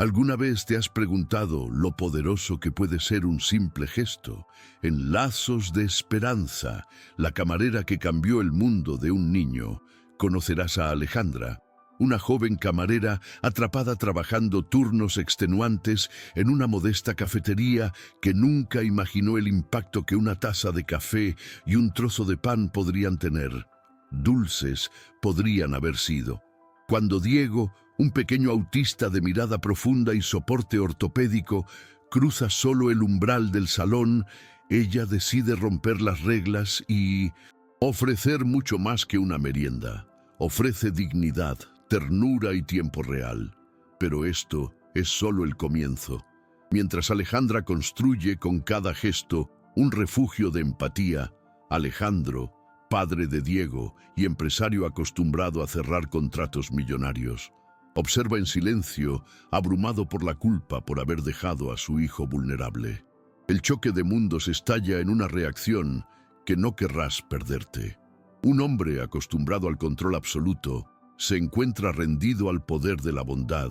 ¿Alguna vez te has preguntado lo poderoso que puede ser un simple gesto? En Lazos de Esperanza, la camarera que cambió el mundo de un niño, conocerás a Alejandra, una joven camarera atrapada trabajando turnos extenuantes en una modesta cafetería que nunca imaginó el impacto que una taza de café y un trozo de pan podrían tener. Dulces podrían haber sido. Cuando Diego, un pequeño autista de mirada profunda y soporte ortopédico, cruza solo el umbral del salón, ella decide romper las reglas y ofrecer mucho más que una merienda. Ofrece dignidad, ternura y tiempo real. Pero esto es solo el comienzo. Mientras Alejandra construye con cada gesto un refugio de empatía, Alejandro, padre de Diego y empresario acostumbrado a cerrar contratos millonarios, observa en silencio, abrumado por la culpa por haber dejado a su hijo vulnerable. El choque de mundos estalla en una reacción que no querrás perderte. Un hombre acostumbrado al control absoluto se encuentra rendido al poder de la bondad.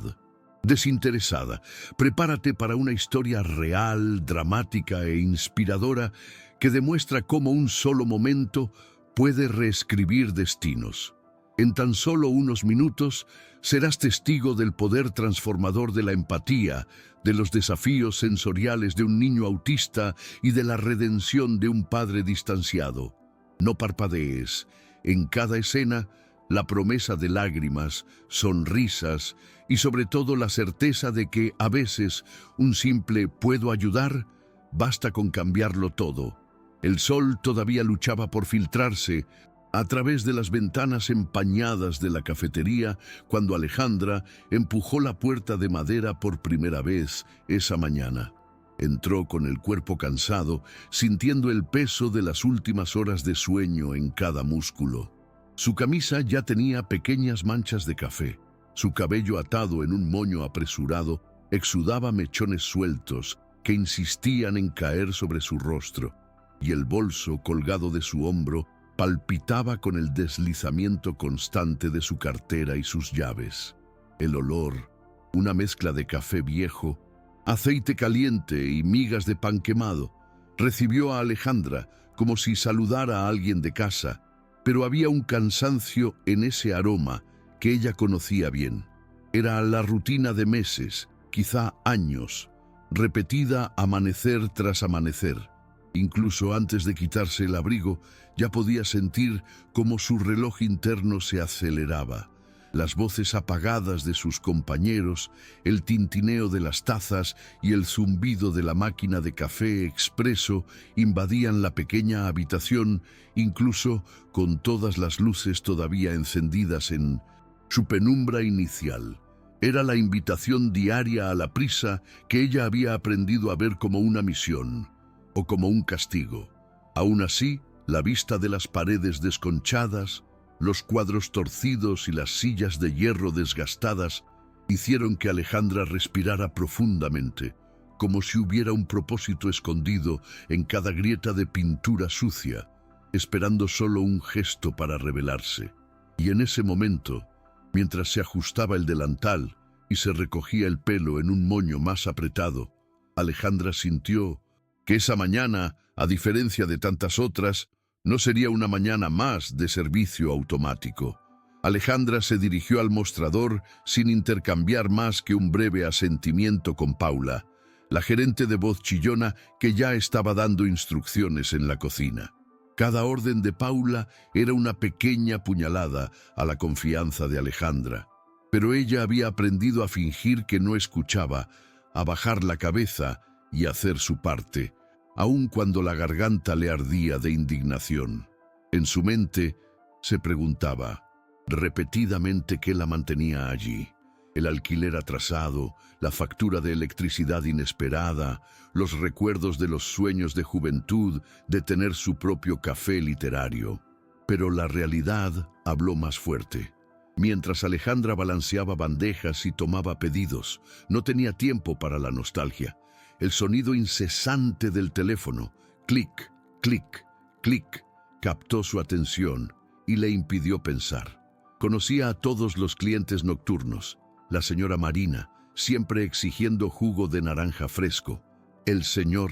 Desinteresada, prepárate para una historia real, dramática e inspiradora que demuestra cómo un solo momento puede reescribir destinos. En tan solo unos minutos serás testigo del poder transformador de la empatía, de los desafíos sensoriales de un niño autista y de la redención de un padre distanciado. No parpadees. En cada escena, la promesa de lágrimas, sonrisas y sobre todo la certeza de que a veces un simple «¿puedo ayudar?» basta con cambiarlo todo. El sol todavía luchaba por filtrarse a través de las ventanas empañadas de la cafetería cuando Alejandra empujó la puerta de madera por primera vez esa mañana. Entró con el cuerpo cansado, sintiendo el peso de las últimas horas de sueño en cada músculo. Su camisa ya tenía pequeñas manchas de café. Su cabello atado en un moño apresurado exudaba mechones sueltos que insistían en caer sobre su rostro, y el bolso colgado de su hombro palpitaba con el deslizamiento constante de su cartera y sus llaves. El olor, una mezcla de café viejo, aceite caliente y migas de pan quemado, recibió a Alejandra como si saludara a alguien de casa, pero había un cansancio en ese aroma que ella conocía bien. Era la rutina de meses, quizá años, repetida amanecer tras amanecer. Incluso antes de quitarse el abrigo, ya podía sentir cómo su reloj interno se aceleraba. Las voces apagadas de sus compañeros, el tintineo de las tazas y el zumbido de la máquina de café expreso invadían la pequeña habitación, incluso con todas las luces todavía encendidas en su penumbra inicial. Era la invitación diaria a la prisa que ella había aprendido a ver como una misión o como un castigo. Aún así, la vista de las paredes desconchadas, los cuadros torcidos y las sillas de hierro desgastadas hicieron que Alejandra respirara profundamente, como si hubiera un propósito escondido en cada grieta de pintura sucia, esperando solo un gesto para revelarse. Y en ese momento, mientras se ajustaba el delantal y se recogía el pelo en un moño más apretado, Alejandra sintió que esa mañana, a diferencia de tantas otras, no sería una mañana más de servicio automático. Alejandra se dirigió al mostrador sin intercambiar más que un breve asentimiento con Paula, la gerente de voz chillona que ya estaba dando instrucciones en la cocina. Cada orden de Paula era una pequeña puñalada a la confianza de Alejandra, pero ella había aprendido a fingir que no escuchaba, a bajar la cabeza y hacer su parte, aun cuando la garganta le ardía de indignación. En su mente se preguntaba repetidamente qué la mantenía allí. El alquiler atrasado, la factura de electricidad inesperada, los recuerdos de los sueños de juventud de tener su propio café literario. Pero la realidad habló más fuerte. Mientras Alejandra balanceaba bandejas y tomaba pedidos, no tenía tiempo para la nostalgia. El sonido incesante del teléfono, clic, clic, clic, captó su atención y le impidió pensar. Conocía a todos los clientes nocturnos. La señora Marina, siempre exigiendo jugo de naranja fresco. El señor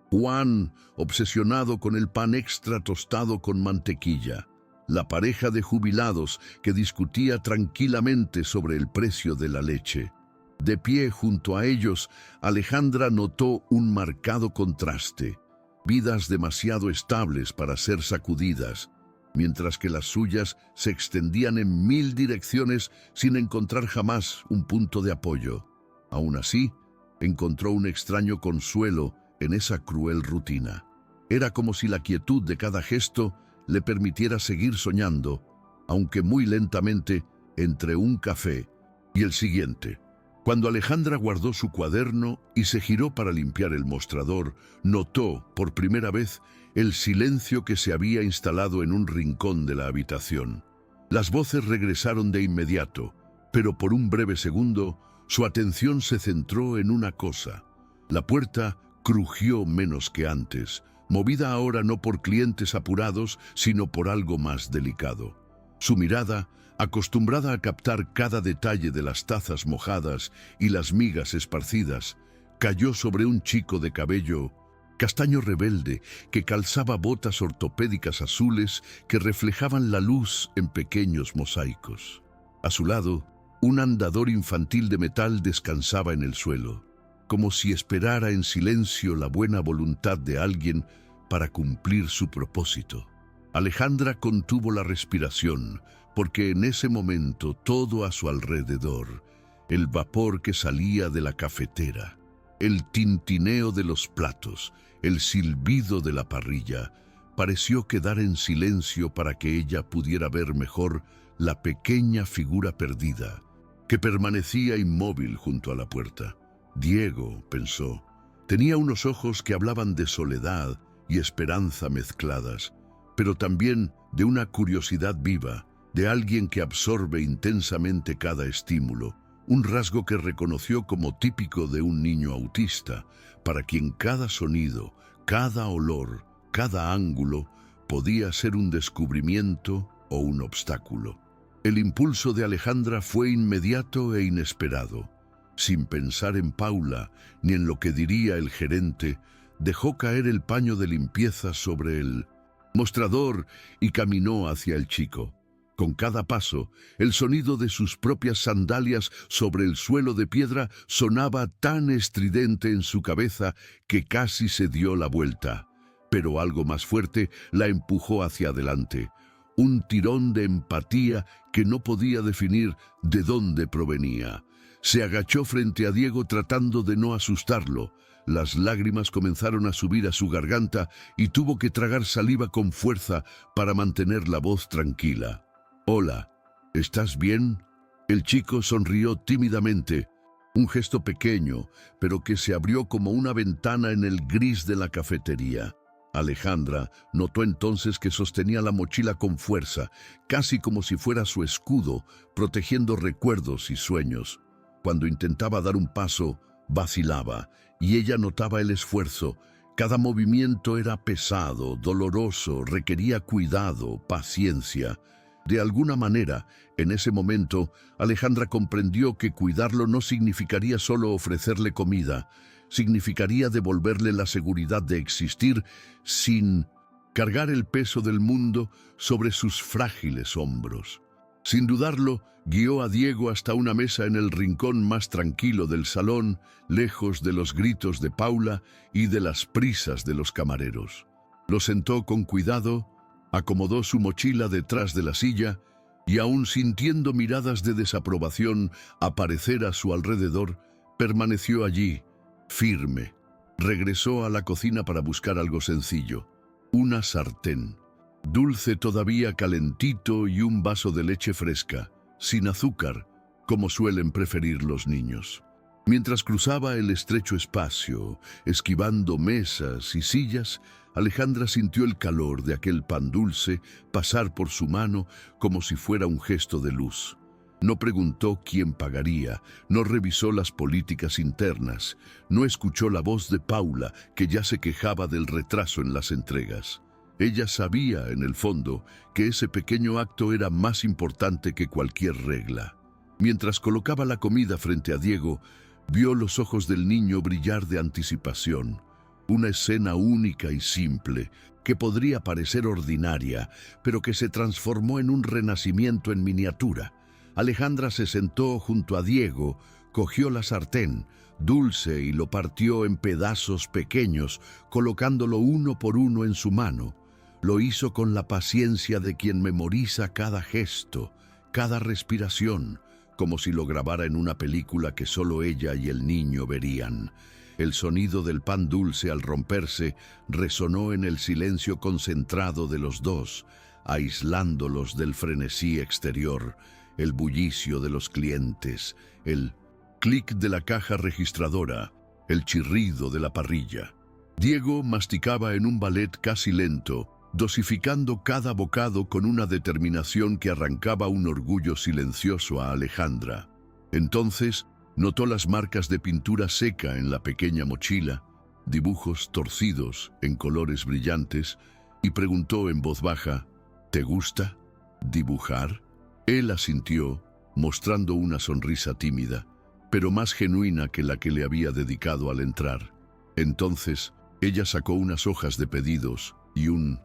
Juan, obsesionado con el pan extra tostado con mantequilla. La pareja de jubilados que discutía tranquilamente sobre el precio de la leche. De pie junto a ellos, Alejandra notó un marcado contraste. Vidas demasiado estables para ser sacudidas, mientras que las suyas se extendían en 1000 direcciones sin encontrar jamás un punto de apoyo. Aún así, encontró un extraño consuelo en esa cruel rutina. Era como si la quietud de cada gesto le permitiera seguir soñando, aunque muy lentamente, entre un café y el siguiente. Cuando Alejandra guardó su cuaderno y se giró para limpiar el mostrador, notó, por primera vez, el silencio que se había instalado en un rincón de la habitación. Las voces regresaron de inmediato, pero por un breve segundo, su atención se centró en una cosa. La puerta crujió menos que antes, movida ahora no por clientes apurados, sino por algo más delicado. Su mirada, acostumbrada a captar cada detalle de las tazas mojadas y las migas esparcidas, cayó sobre un chico de cabello castaño rebelde que calzaba botas ortopédicas azules que reflejaban la luz en pequeños mosaicos. A su lado, un andador infantil de metal descansaba en el suelo, como si esperara en silencio la buena voluntad de alguien para cumplir su propósito. Alejandra contuvo la respiración, porque en ese momento todo a su alrededor, el vapor que salía de la cafetera, el tintineo de los platos, el silbido de la parrilla, pareció quedar en silencio para que ella pudiera ver mejor la pequeña figura perdida, que permanecía inmóvil junto a la puerta. Diego, pensó, tenía unos ojos que hablaban de soledad y esperanza mezcladas, pero también de una curiosidad viva, de alguien que absorbe intensamente cada estímulo, un rasgo que reconoció como típico de un niño autista, para quien cada sonido, cada olor, cada ángulo podía ser un descubrimiento o un obstáculo. El impulso de Alejandra fue inmediato e inesperado. Sin pensar en Paula ni en lo que diría el gerente, dejó caer el paño de limpieza sobre el mostrador y caminó hacia el chico. Con cada paso, el sonido de sus propias sandalias sobre el suelo de piedra sonaba tan estridente en su cabeza que casi se dio la vuelta. Pero algo más fuerte la empujó hacia adelante. Un tirón de empatía que no podía definir de dónde provenía. Se agachó frente a Diego tratando de no asustarlo. Las lágrimas comenzaron a subir a su garganta y tuvo que tragar saliva con fuerza para mantener la voz tranquila. «Hola, ¿estás bien?» El chico sonrió tímidamente, un gesto pequeño, pero que se abrió como una ventana en el gris de la cafetería. Alejandra notó entonces que sostenía la mochila con fuerza, casi como si fuera su escudo, protegiendo recuerdos y sueños. Cuando intentaba dar un paso, vacilaba, y ella notaba el esfuerzo. Cada movimiento era pesado, doloroso, requería cuidado, paciencia. De alguna manera, en ese momento, Alejandra comprendió que cuidarlo no significaría solo ofrecerle comida, significaría devolverle la seguridad de existir sin cargar el peso del mundo sobre sus frágiles hombros. Sin dudarlo, guió a Diego hasta una mesa en el rincón más tranquilo del salón, lejos de los gritos de Paula y de las prisas de los camareros. Lo sentó con cuidado, acomodó su mochila detrás de la silla y, aún sintiendo miradas de desaprobación aparecer a su alrededor, permaneció allí, firme. Regresó a la cocina para buscar algo sencillo, una sartén, dulce todavía calentito y un vaso de leche fresca, sin azúcar, como suelen preferir los niños. Mientras cruzaba el estrecho espacio, esquivando mesas y sillas, Alejandra sintió el calor de aquel pan dulce pasar por su mano como si fuera un gesto de luz. No preguntó quién pagaría, no revisó las políticas internas, no escuchó la voz de Paula, que ya se quejaba del retraso en las entregas. Ella sabía, en el fondo, que ese pequeño acto era más importante que cualquier regla. Mientras colocaba la comida frente a Diego, Vio los ojos del niño brillar de anticipación. Una escena única y simple, que podría parecer ordinaria, pero que se transformó en un renacimiento en miniatura. Alejandra se sentó junto a Diego, cogió la sartén, dulce, y lo partió en pedazos pequeños, colocándolo uno por uno en su mano. Lo hizo con la paciencia de quien memoriza cada gesto, cada respiración, como si lo grabara en una película que solo ella y el niño verían. El sonido del pan dulce al romperse resonó en el silencio concentrado de los dos, aislándolos del frenesí exterior, el bullicio de los clientes, el clic de la caja registradora, el chirrido de la parrilla. Diego masticaba en un ballet casi lento, dosificando cada bocado con una determinación que arrancaba un orgullo silencioso a Alejandra. Entonces notó las marcas de pintura seca en la pequeña mochila, dibujos torcidos en colores brillantes, y preguntó en voz baja, ¿te gusta dibujar? Él asintió, mostrando una sonrisa tímida, pero más genuina que la que le había dedicado al entrar. Entonces, ella sacó unas hojas de pedidos y un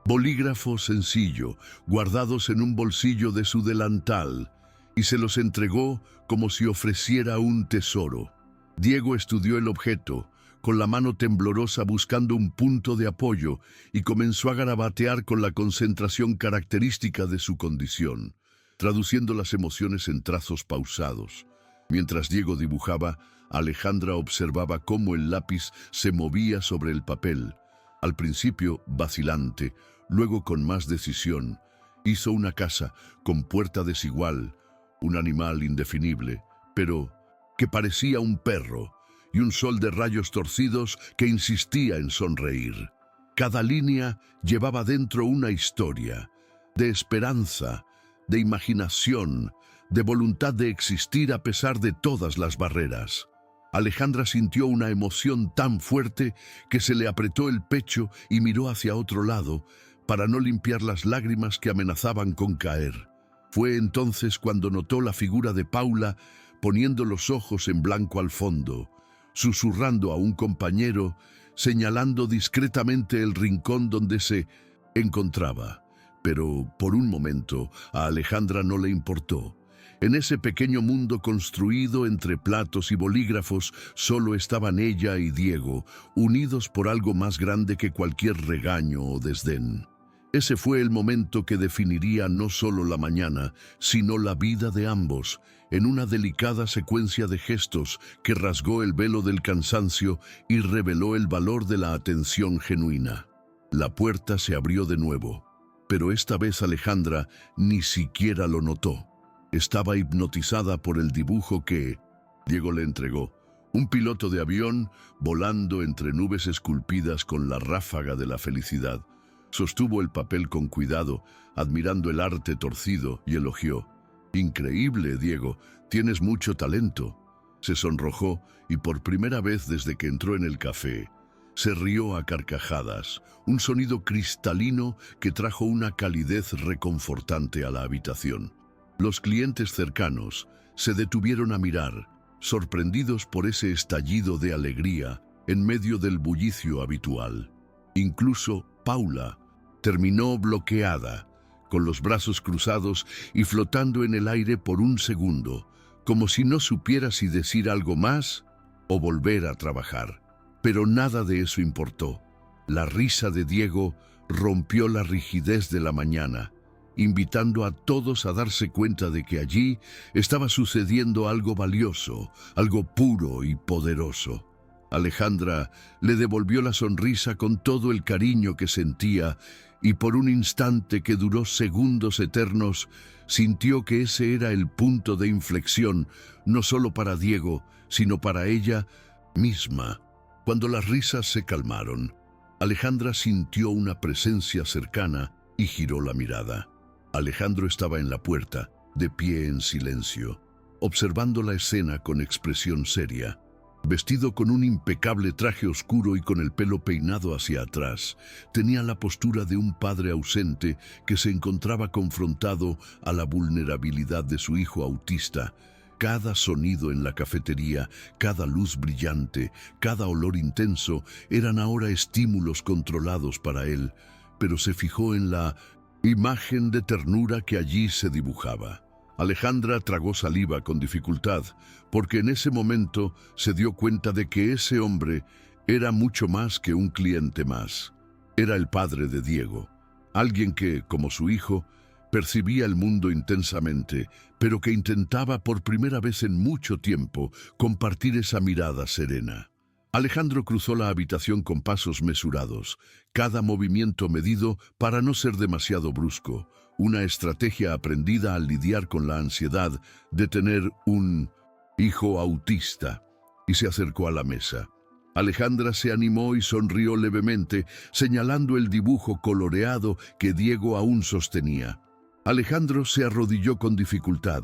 bolígrafo sencillo, guardados en un bolsillo de su delantal, y se los entregó como si ofreciera un tesoro. Diego estudió el objeto, con la mano temblorosa buscando un punto de apoyo, y comenzó a garabatear con la concentración característica de su condición, traduciendo las emociones en trazos pausados. Mientras Diego dibujaba, Alejandra observaba cómo el lápiz se movía sobre el papel. Al principio vacilante, luego con más decisión. Hizo una casa con puerta desigual, un animal indefinible, pero que parecía un perro, y un sol de rayos torcidos que insistía en sonreír. Cada línea llevaba dentro una historia, de esperanza, de imaginación, de voluntad de existir a pesar de todas las barreras. Alejandra sintió una emoción tan fuerte que se le apretó el pecho y miró hacia otro lado para no limpiar las lágrimas que amenazaban con caer. Fue entonces cuando notó la figura de Paula poniendo los ojos en blanco al fondo, susurrando a un compañero, señalando discretamente el rincón donde se encontraba. Pero por un momento a Alejandra no le importó. En ese pequeño mundo construido entre platos y bolígrafos, solo estaban ella y Diego, unidos por algo más grande que cualquier regaño o desdén. Ese fue el momento que definiría no solo la mañana, sino la vida de ambos, en una delicada secuencia de gestos que rasgó el velo del cansancio y reveló el valor de la atención genuina. La puerta se abrió de nuevo, pero esta vez Alejandra ni siquiera lo notó. Estaba hipnotizada por el dibujo que Diego le entregó. Un piloto de avión volando entre nubes esculpidas con la ráfaga de la felicidad. Sostuvo el papel con cuidado, admirando el arte torcido, y elogió. «Increíble, Diego, tienes mucho talento». Se sonrojó y por primera vez desde que entró en el café, se rió a carcajadas, un sonido cristalino que trajo una calidez reconfortante a la habitación. Los clientes cercanos se detuvieron a mirar, sorprendidos por ese estallido de alegría en medio del bullicio habitual. Incluso Paula terminó bloqueada, con los brazos cruzados y flotando en el aire por un segundo, como si no supiera si decir algo más o volver a trabajar. Pero nada de eso importó. La risa de Diego rompió la rigidez de la mañana, invitando a todos a darse cuenta de que allí estaba sucediendo algo valioso, algo puro y poderoso. Alejandra le devolvió la sonrisa con todo el cariño que sentía y por un instante que duró segundos eternos, sintió que ese era el punto de inflexión, no solo para Diego, sino para ella misma. Cuando las risas se calmaron, Alejandra sintió una presencia cercana y giró la mirada. Alejandro estaba en la puerta, de pie en silencio, observando la escena con expresión seria. Vestido con un impecable traje oscuro y con el pelo peinado hacia atrás, tenía la postura de un padre ausente que se encontraba confrontado a la vulnerabilidad de su hijo autista, Cada sonido en la cafetería, cada luz brillante, cada olor intenso eran ahora estímulos controlados para él, pero se fijó en la imagen de ternura que allí se dibujaba. Alejandra tragó saliva con dificultad, porque en ese momento se dio cuenta de que ese hombre era mucho más que un cliente más. Era el padre de Diego, alguien que, como su hijo, percibía el mundo intensamente, pero que intentaba por primera vez en mucho tiempo compartir esa mirada serena. Alejandro cruzó la habitación con pasos mesurados, cada movimiento medido para no ser demasiado brusco, una estrategia aprendida al lidiar con la ansiedad de tener un hijo autista, y se acercó a la mesa. Alejandra se animó y sonrió levemente, señalando el dibujo coloreado que Diego aún sostenía. Alejandro se arrodilló con dificultad.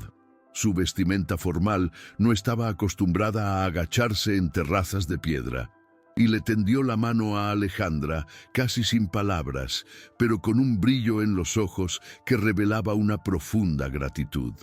Su vestimenta formal no estaba acostumbrada a agacharse en terrazas de piedra, y le tendió la mano a Alejandra, casi sin palabras, pero con un brillo en los ojos que revelaba una profunda gratitud.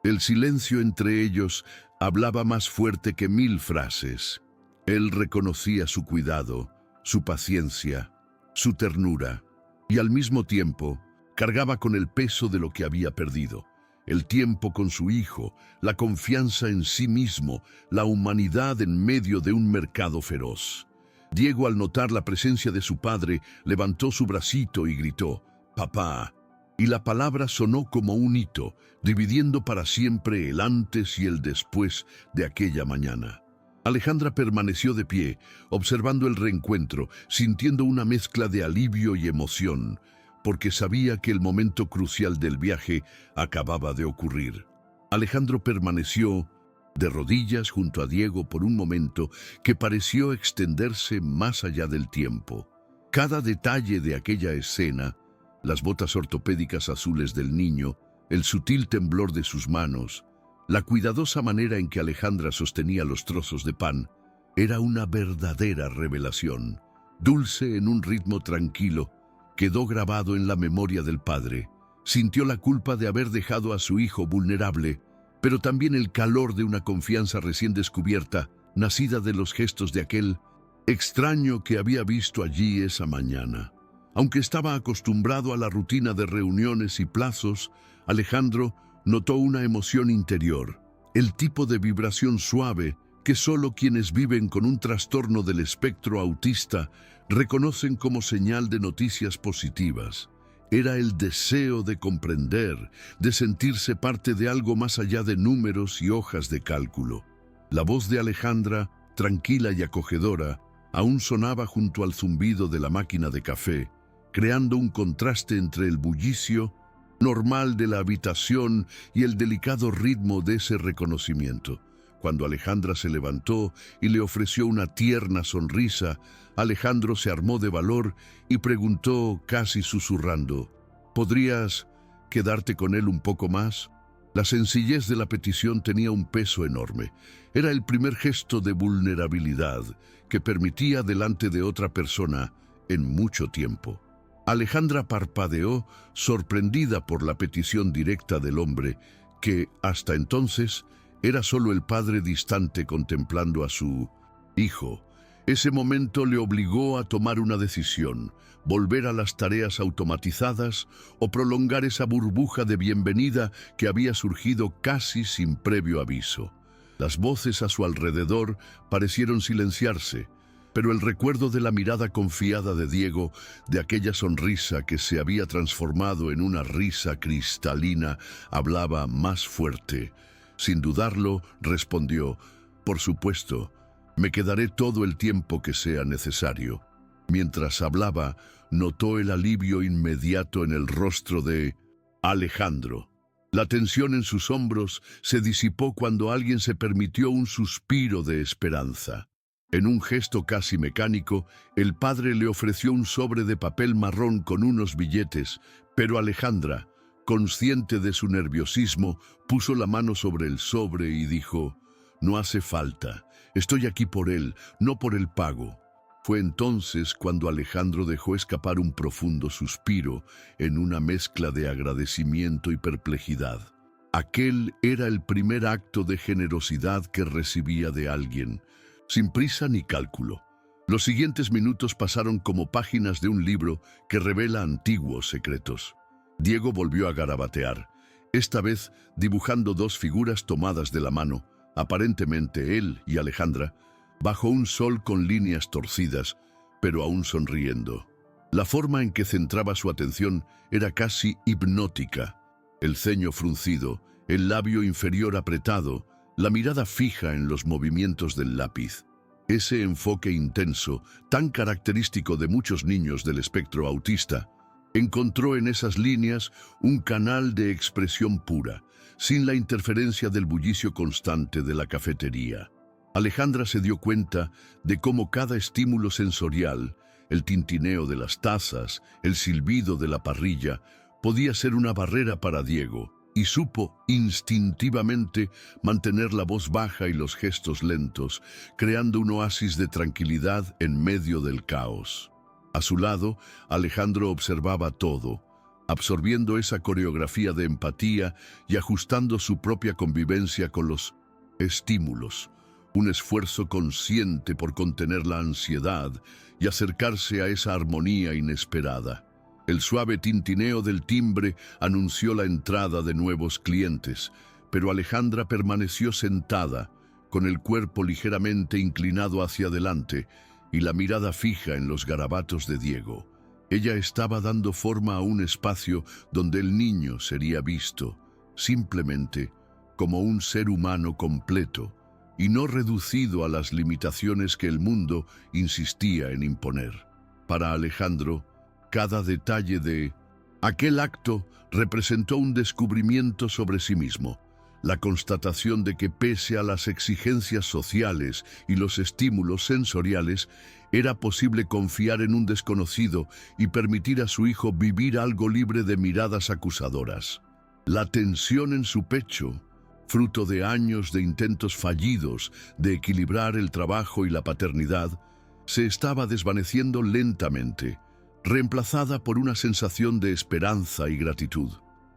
El silencio entre ellos hablaba más fuerte que 1000 frases. Él reconocía su cuidado, su paciencia, su ternura, y al mismo tiempo cargaba con el peso de lo que había perdido. El tiempo con su hijo, la confianza en sí mismo, la humanidad en medio de un mercado feroz. Diego, al notar la presencia de su padre, levantó su bracito y gritó, «¡Papá!», y la palabra sonó como un hito, dividiendo para siempre el antes y el después de aquella mañana. Alejandra permaneció de pie, observando el reencuentro, sintiendo una mezcla de alivio y emoción, porque sabía que el momento crucial del viaje acababa de ocurrir. Alejandro permaneció de rodillas junto a Diego por un momento que pareció extenderse más allá del tiempo. Cada detalle de aquella escena, las botas ortopédicas azules del niño, el sutil temblor de sus manos, la cuidadosa manera en que Alejandra sostenía los trozos de pan, era una verdadera revelación. Dulce en un ritmo tranquilo, quedó grabado en la memoria del padre. Sintió la culpa de haber dejado a su hijo vulnerable, pero también el calor de una confianza recién descubierta, nacida de los gestos de aquel extraño que había visto allí esa mañana. Aunque estaba acostumbrado a la rutina de reuniones y plazos, Alejandro notó una emoción interior, el tipo de vibración suave que solo quienes viven con un trastorno del espectro autista reconocen como señal de noticias positivas. Era el deseo de comprender, de sentirse parte de algo más allá de números y hojas de cálculo. La voz de Alejandra, tranquila y acogedora, aún sonaba junto al zumbido de la máquina de café, creando un contraste entre el bullicio normal de la habitación y el delicado ritmo de ese reconocimiento. Cuando Alejandra se levantó y le ofreció una tierna sonrisa, Alejandro se armó de valor y preguntó casi susurrando, «¿Podrías quedarte con él un poco más?». La sencillez de la petición tenía un peso enorme. Era el primer gesto de vulnerabilidad que permitía delante de otra persona en mucho tiempo. Alejandra parpadeó, sorprendida por la petición directa del hombre, que, hasta entonces, era solo el padre distante contemplando a su hijo. Ese momento le obligó a tomar una decisión, volver a las tareas automatizadas o prolongar esa burbuja de bienvenida que había surgido casi sin previo aviso. Las voces a su alrededor parecieron silenciarse, pero el recuerdo de la mirada confiada de Diego, de aquella sonrisa que se había transformado en una risa cristalina, hablaba más fuerte. Sin dudarlo, respondió, «Por supuesto, me quedaré todo el tiempo que sea necesario». Mientras hablaba, notó el alivio inmediato en el rostro de Alejandro. La tensión en sus hombros se disipó cuando alguien se permitió un suspiro de esperanza. En un gesto casi mecánico, el padre le ofreció un sobre de papel marrón con unos billetes, pero Alejandra, consciente de su nerviosismo, puso la mano sobre el sobre y dijo, «No hace falta, estoy aquí por él, no por el pago». Fue entonces cuando Alejandro dejó escapar un profundo suspiro en una mezcla de agradecimiento y perplejidad. Aquel era el primer acto de generosidad que recibía de alguien, sin prisa ni cálculo. Los siguientes minutos pasaron como páginas de un libro que revela antiguos secretos. Diego volvió a garabatear, esta vez dibujando dos figuras tomadas de la mano, aparentemente él y Alejandra, bajo un sol con líneas torcidas, pero aún sonriendo. La forma en que centraba su atención era casi hipnótica. El ceño fruncido, el labio inferior apretado, la mirada fija en los movimientos del lápiz. Ese enfoque intenso, tan característico de muchos niños del espectro autista, encontró en esas líneas un canal de expresión pura, sin la interferencia del bullicio constante de la cafetería. Alejandra se dio cuenta de cómo cada estímulo sensorial, el tintineo de las tazas, el silbido de la parrilla, podía ser una barrera para Diego, y supo instintivamente mantener la voz baja y los gestos lentos, creando un oasis de tranquilidad en medio del caos. A su lado, Alejandro observaba todo, absorbiendo esa coreografía de empatía y ajustando su propia convivencia con los estímulos, un esfuerzo consciente por contener la ansiedad y acercarse a esa armonía inesperada. El suave tintineo del timbre anunció la entrada de nuevos clientes, pero Alejandra permaneció sentada, con el cuerpo ligeramente inclinado hacia adelante y la mirada fija en los garabatos de Diego. Ella estaba dando forma a un espacio donde el niño sería visto, simplemente como un ser humano completo, y no reducido a las limitaciones que el mundo insistía en imponer. Para Alejandro, cada detalle de aquel acto representó un descubrimiento sobre sí mismo, la constatación de que pese a las exigencias sociales y los estímulos sensoriales, era posible confiar en un desconocido y permitir a su hijo vivir algo libre de miradas acusadoras. La tensión en su pecho, fruto de años de intentos fallidos de equilibrar el trabajo y la paternidad, se estaba desvaneciendo lentamente, reemplazada por una sensación de esperanza y gratitud.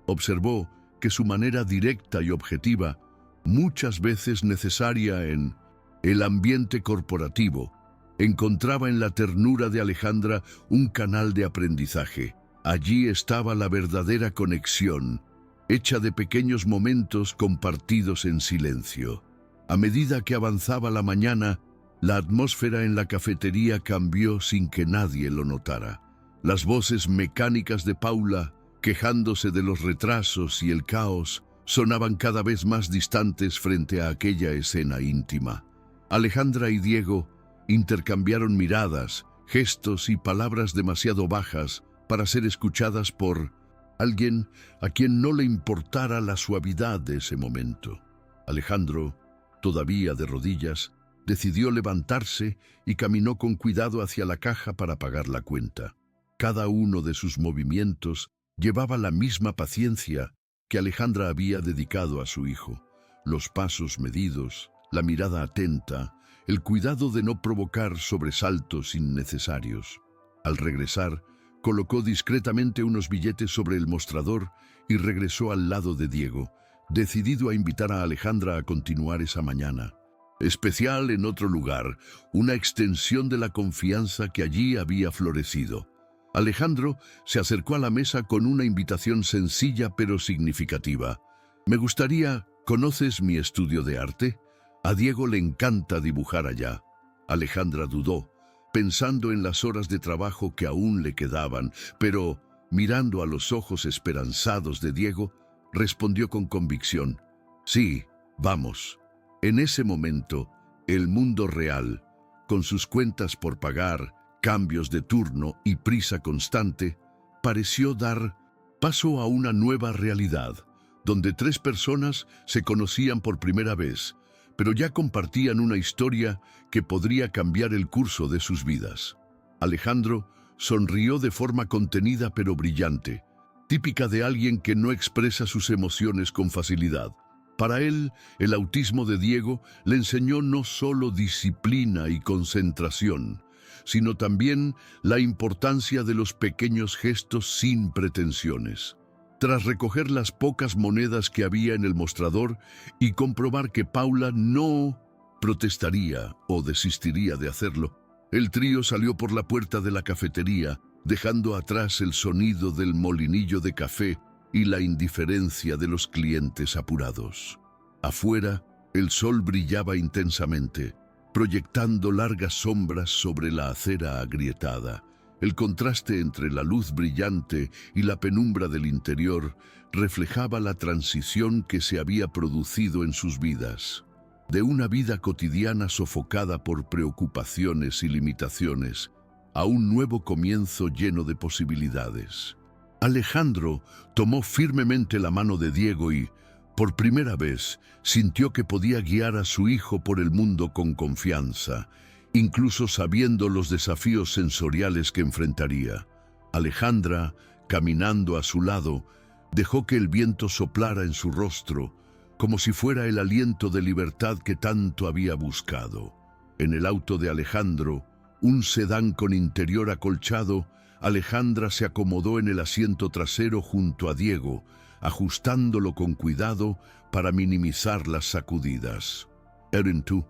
Observó que su manera directa y objetiva, muchas veces necesaria en el ambiente corporativo, encontraba en la ternura de Alejandra un canal de aprendizaje. Allí estaba la verdadera conexión, hecha de pequeños momentos compartidos en silencio. A medida que avanzaba la mañana, la atmósfera en la cafetería cambió sin que nadie lo notara. Las voces mecánicas de Paula, quejándose de los retrasos y el caos, sonaban cada vez más distantes frente a aquella escena íntima. Alejandra y Diego intercambiaron miradas, gestos y palabras demasiado bajas para ser escuchadas por alguien a quien no le importara la suavidad de ese momento. Alejandro, todavía de rodillas, decidió levantarse y caminó con cuidado hacia la caja para pagar la cuenta. Cada uno de sus movimientos llevaba la misma paciencia que Alejandra había dedicado a su hijo. Los pasos medidos, la mirada atenta, el cuidado de no provocar sobresaltos innecesarios. Al regresar, colocó discretamente unos billetes sobre el mostrador y regresó al lado de Diego, decidido a invitar a Alejandra a continuar esa mañana. Especial en otro lugar, una extensión de la confianza que allí había florecido. Alejandro se acercó a la mesa con una invitación sencilla pero significativa. Me gustaría, ¿conoces mi estudio de arte? A Diego le encanta dibujar allá. Alejandra dudó, pensando en las horas de trabajo que aún le quedaban, pero, mirando a los ojos esperanzados de Diego, respondió con convicción: sí, vamos. En ese momento, el mundo real, con sus cuentas por pagar, cambios de turno y prisa constante, pareció dar paso a una nueva realidad, donde tres personas se conocían por primera vez, pero ya compartían una historia que podría cambiar el curso de sus vidas. Alejandro sonrió de forma contenida pero brillante, típica de alguien que no expresa sus emociones con facilidad. Para él, el autismo de Diego le enseñó no solo disciplina y concentración, sino también la importancia de los pequeños gestos sin pretensiones. Tras recoger las pocas monedas que había en el mostrador y comprobar que Paula no protestaría o desistiría de hacerlo, el trío salió por la puerta de la cafetería, dejando atrás el sonido del molinillo de café y la indiferencia de los clientes apurados. Afuera, el sol brillaba intensamente, proyectando largas sombras sobre la acera agrietada. El contraste entre la luz brillante y la penumbra del interior reflejaba la transición que se había producido en sus vidas. De una vida cotidiana sofocada por preocupaciones y limitaciones, a un nuevo comienzo lleno de posibilidades. Alejandro tomó firmemente la mano de Diego y, por primera vez, sintió que podía guiar a su hijo por el mundo con confianza, incluso sabiendo los desafíos sensoriales que enfrentaría. Alejandra, caminando a su lado, dejó que el viento soplara en su rostro, como si fuera el aliento de libertad que tanto había buscado. En el auto de Alejandro, un sedán con interior acolchado, Alejandra se acomodó en el asiento trasero junto a Diego, ajustándolo con cuidado para minimizar las sacudidas. Erintu,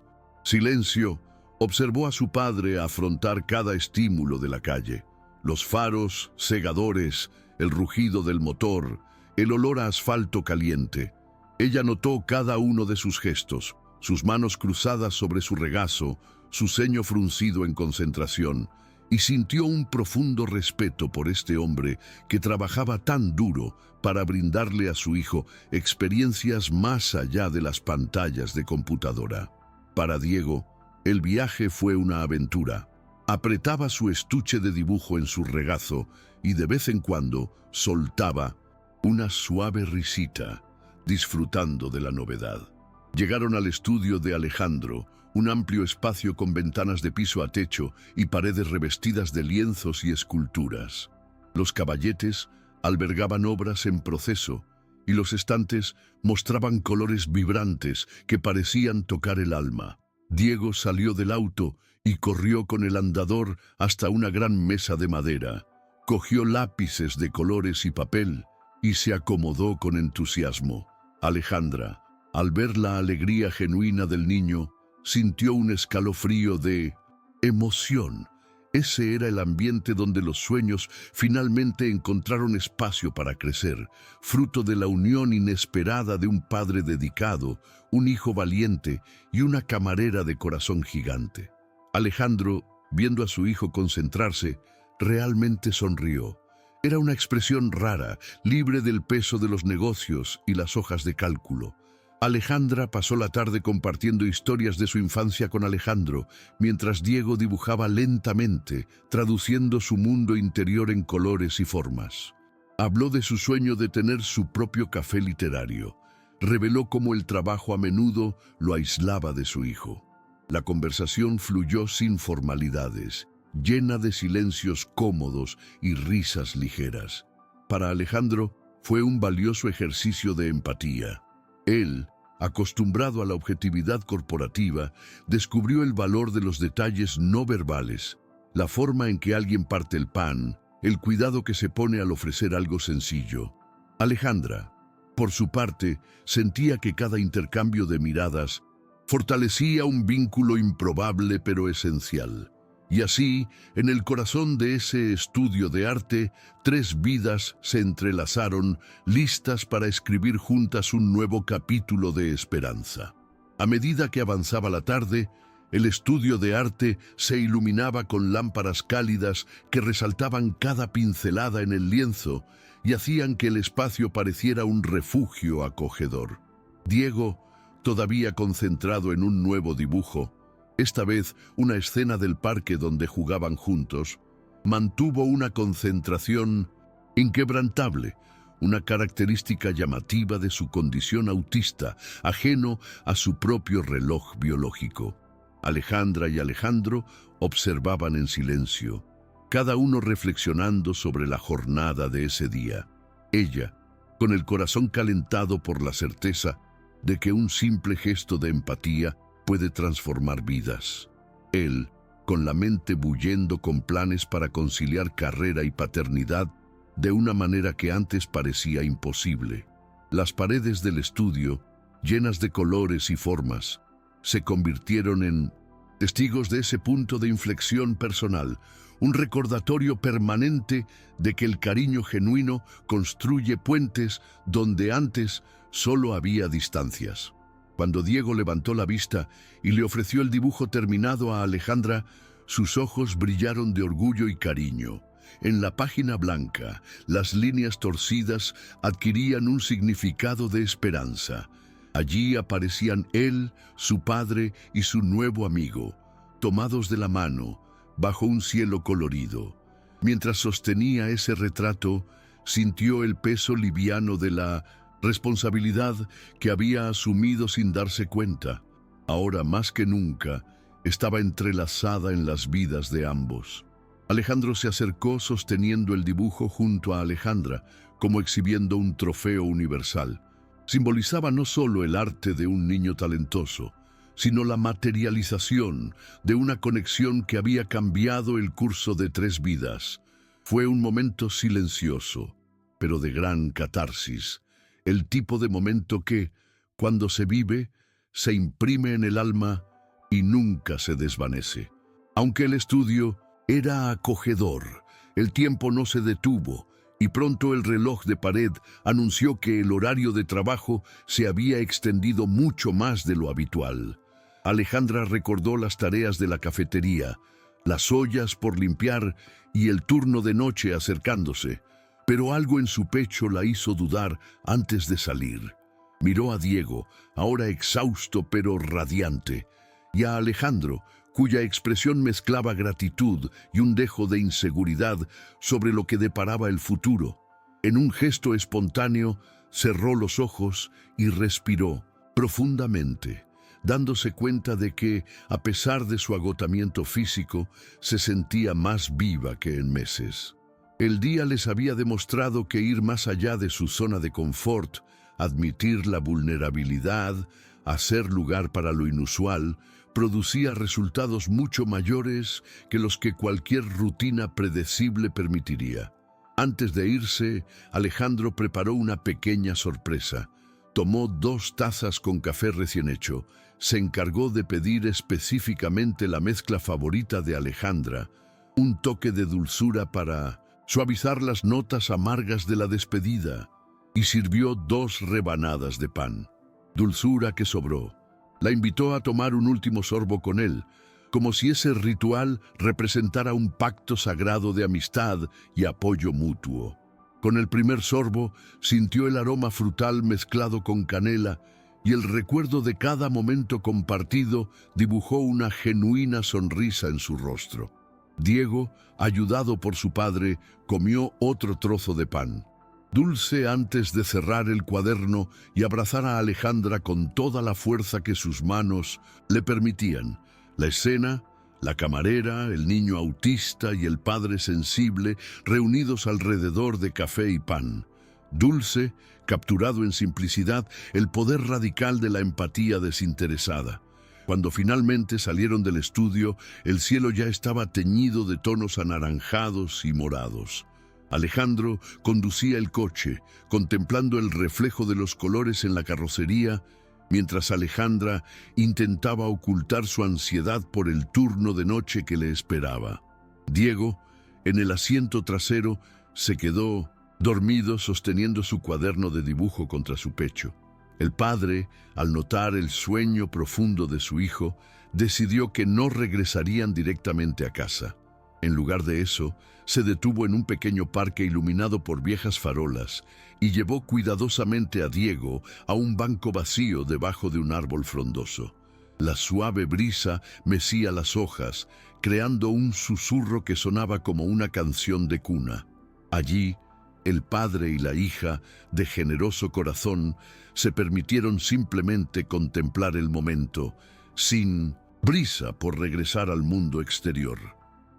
silencio, observó a su padre afrontar cada estímulo de la calle. Los faros, segadores, el rugido del motor, el olor a asfalto caliente. Ella notó cada uno de sus gestos, sus manos cruzadas sobre su regazo, su ceño fruncido en concentración, y sintió un profundo respeto por este hombre que trabajaba tan duro para brindarle a su hijo experiencias más allá de las pantallas de computadora. Para Diego, el viaje fue una aventura. Apretaba su estuche de dibujo en su regazo y de vez en cuando soltaba una suave risita, disfrutando de la novedad. Llegaron al estudio de Alejandro, un amplio espacio con ventanas de piso a techo y paredes revestidas de lienzos y esculturas. Los caballetes albergaban obras en proceso y los estantes mostraban colores vibrantes que parecían tocar el alma. Diego salió del auto y corrió con el andador hasta una gran mesa de madera. Cogió lápices de colores y papel y se acomodó con entusiasmo. Alejandra, al ver la alegría genuina del niño, sintió un escalofrío de emoción. Ese era el ambiente donde los sueños finalmente encontraron espacio para crecer, fruto de la unión inesperada de un padre dedicado, un hijo valiente y una camarera de corazón gigante. Alejandro, viendo a su hijo concentrarse, realmente sonrió. Era una expresión rara, libre del peso de los negocios y las hojas de cálculo. Alejandra pasó la tarde compartiendo historias de su infancia con Alejandro, mientras Diego dibujaba lentamente, traduciendo su mundo interior en colores y formas. Habló de su sueño de tener su propio café literario. Reveló cómo el trabajo a menudo lo aislaba de su hijo. La conversación fluyó sin formalidades, llena de silencios cómodos y risas ligeras. Para Alejandro fue un valioso ejercicio de empatía. Él, acostumbrado a la objetividad corporativa, descubrió el valor de los detalles no verbales, la forma en que alguien parte el pan, el cuidado que se pone al ofrecer algo sencillo. Alejandra, por su parte, sentía que cada intercambio de miradas fortalecía un vínculo improbable pero esencial. Y así, en el corazón de ese estudio de arte, 3 vidas se entrelazaron, listas para escribir juntas un nuevo capítulo de esperanza. A medida que avanzaba la tarde, el estudio de arte se iluminaba con lámparas cálidas que resaltaban cada pincelada en el lienzo y hacían que el espacio pareciera un refugio acogedor. Diego, todavía concentrado en un nuevo dibujo, esta vez una escena del parque donde jugaban juntos, mantuvo una concentración inquebrantable, una característica llamativa de su condición autista, ajeno a su propio reloj biológico. Alejandra y Alejandro observaban en silencio, cada uno reflexionando sobre la jornada de ese día. Ella, con el corazón calentado por la certeza de que un simple gesto de empatía puede transformar vidas. Él, con la mente bullendo con planes para conciliar carrera y paternidad, de una manera que antes parecía imposible. Las paredes del estudio, llenas de colores y formas, se convirtieron en testigos de ese punto de inflexión personal, un recordatorio permanente de que el cariño genuino construye puentes donde antes solo había distancias. Cuando Diego levantó la vista y le ofreció el dibujo terminado a Alejandra, sus ojos brillaron de orgullo y cariño. En la página blanca, las líneas torcidas adquirían un significado de esperanza. Allí aparecían él, su padre y su nuevo amigo, tomados de la mano, bajo un cielo colorido. Mientras sostenía ese retrato, sintió el peso liviano de la responsabilidad que había asumido sin darse cuenta. Ahora más que nunca, estaba entrelazada en las vidas de ambos. Alejandro se acercó sosteniendo el dibujo junto a Alejandra, como exhibiendo un trofeo universal. Simbolizaba no solo el arte de un niño talentoso, sino la materialización de una conexión que había cambiado el curso de 3 vidas. Fue un momento silencioso, pero de gran catarsis, el tipo de momento que, cuando se vive, se imprime en el alma y nunca se desvanece. Aunque el estudio era acogedor, el tiempo no se detuvo, y pronto el reloj de pared anunció que el horario de trabajo se había extendido mucho más de lo habitual. Alejandra recordó las tareas de la cafetería, las ollas por limpiar y el turno de noche acercándose, pero algo en su pecho la hizo dudar antes de salir. Miró a Diego, ahora exhausto pero radiante, y a Alejandro, cuya expresión mezclaba gratitud y un dejo de inseguridad sobre lo que deparaba el futuro. En un gesto espontáneo, cerró los ojos y respiró profundamente, dándose cuenta de que, a pesar de su agotamiento físico, se sentía más viva que en meses. El día les había demostrado que ir más allá de su zona de confort, admitir la vulnerabilidad, hacer lugar para lo inusual, producía resultados mucho mayores que los que cualquier rutina predecible permitiría. Antes de irse, Alejandro preparó una pequeña sorpresa. Tomó 2 tazas con café recién hecho, se encargó de pedir específicamente la mezcla favorita de Alejandra, un toque de dulzura para suavizar las notas amargas de la despedida, y sirvió 2 rebanadas de pan. Dulzura que sobró. La invitó a tomar un último sorbo con él, como si ese ritual representara un pacto sagrado de amistad y apoyo mutuo. Con el primer sorbo, sintió el aroma frutal mezclado con canela y el recuerdo de cada momento compartido dibujó una genuina sonrisa en su rostro. Diego, ayudado por su padre, comió otro trozo de pan. Dulce antes de cerrar el cuaderno y abrazar a Alejandra con toda la fuerza que sus manos le permitían. La escena, la camarera, el niño autista y el padre sensible reunidos alrededor de café y pan. Dulce, capturado en simplicidad, el poder radical de la empatía desinteresada. Cuando finalmente salieron del estudio, el cielo ya estaba teñido de tonos anaranjados y morados. Alejandro conducía el coche, contemplando el reflejo de los colores en la carrocería, mientras Alejandra intentaba ocultar su ansiedad por el turno de noche que le esperaba. Diego, en el asiento trasero, se quedó dormido sosteniendo su cuaderno de dibujo contra su pecho. El padre, al notar el sueño profundo de su hijo, decidió que no regresarían directamente a casa. En lugar de eso, se detuvo en un pequeño parque iluminado por viejas farolas y llevó cuidadosamente a Diego a un banco vacío debajo de un árbol frondoso. La suave brisa mecía las hojas, creando un susurro que sonaba como una canción de cuna. Allí, el padre y la hija, de generoso corazón, se permitieron simplemente contemplar el momento, sin prisa por regresar al mundo exterior.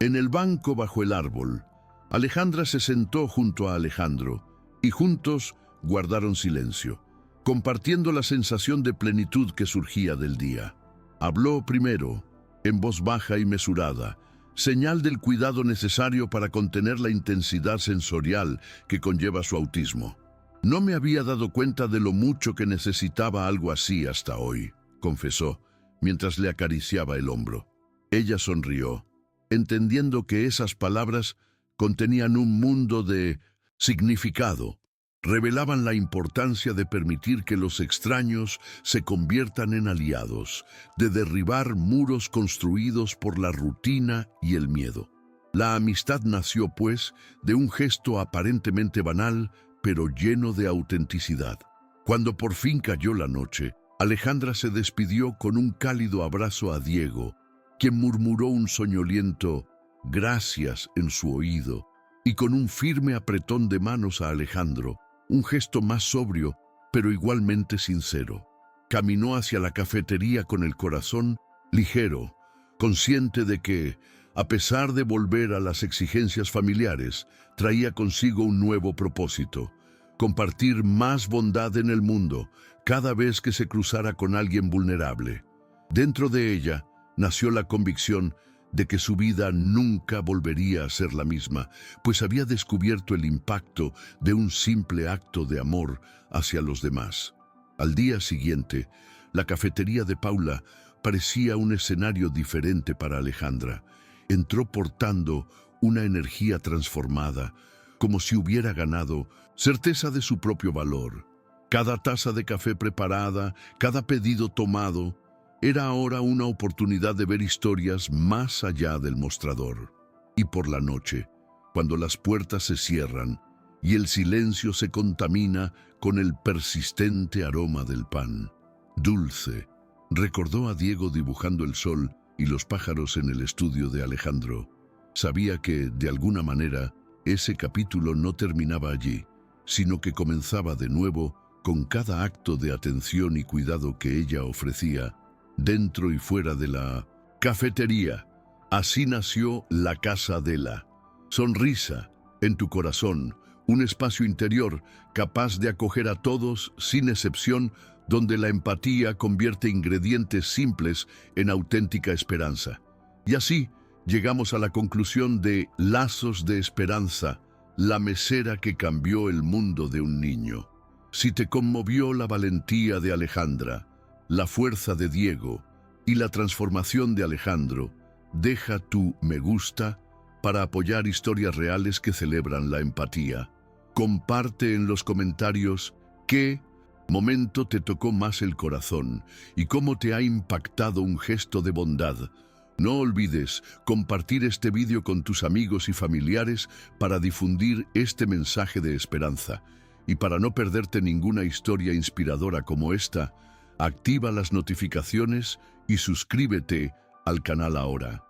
En el banco bajo el árbol, Alejandra se sentó junto a Alejandro y juntos guardaron silencio, compartiendo la sensación de plenitud que surgía del día. Habló primero, en voz baja y mesurada, señal del cuidado necesario para contener la intensidad sensorial que conlleva su autismo. No me había dado cuenta de lo mucho que necesitaba algo así hasta hoy, confesó, mientras le acariciaba el hombro. Ella sonrió, entendiendo que esas palabras contenían un mundo de significado. Revelaban la importancia de permitir que los extraños se conviertan en aliados, de derribar muros construidos por la rutina y el miedo. La amistad nació, pues, de un gesto aparentemente banal, pero lleno de autenticidad. Cuando por fin cayó la noche, Alejandra se despidió con un cálido abrazo a Diego, quien murmuró un soñoliento «gracias» en su oído, y con un firme apretón de manos a Alejandro, un gesto más sobrio, pero igualmente sincero. Caminó hacia la cafetería con el corazón ligero, consciente de que, a pesar de volver a las exigencias familiares, traía consigo un nuevo propósito: compartir más bondad en el mundo cada vez que se cruzara con alguien vulnerable. Dentro de ella nació la convicción de que su vida nunca volvería a ser la misma, pues había descubierto el impacto de un simple acto de amor hacia los demás. Al día siguiente, la cafetería de Paula parecía un escenario diferente para Alejandra. Entró portando una energía transformada, como si hubiera ganado certeza de su propio valor. Cada taza de café preparada, cada pedido tomado, era ahora una oportunidad de ver historias más allá del mostrador. Y por la noche, cuando las puertas se cierran y el silencio se contamina con el persistente aroma del pan dulce, recordó a Diego dibujando el sol y los pájaros en el estudio de Alejandro. Sabía que, de alguna manera, ese capítulo no terminaba allí, sino que comenzaba de nuevo con cada acto de atención y cuidado que ella ofrecía, dentro y fuera de la cafetería. Así nació la Casa Dela. Sonrisa en tu corazón, un espacio interior capaz de acoger a todos sin excepción, donde la empatía convierte ingredientes simples en auténtica esperanza. Y así llegamos a la conclusión de Lazos de Esperanza, la mesera que cambió el mundo de un niño. Si te conmovió la valentía de Alejandra, la fuerza de Diego y la transformación de Alejandro, deja tu me gusta para apoyar historias reales que celebran la empatía. Comparte en los comentarios qué momento te tocó más el corazón y cómo te ha impactado un gesto de bondad. No olvides compartir este vídeo con tus amigos y familiares para difundir este mensaje de esperanza. Y para no perderte ninguna historia inspiradora como esta, activa las notificaciones y suscríbete al canal ahora.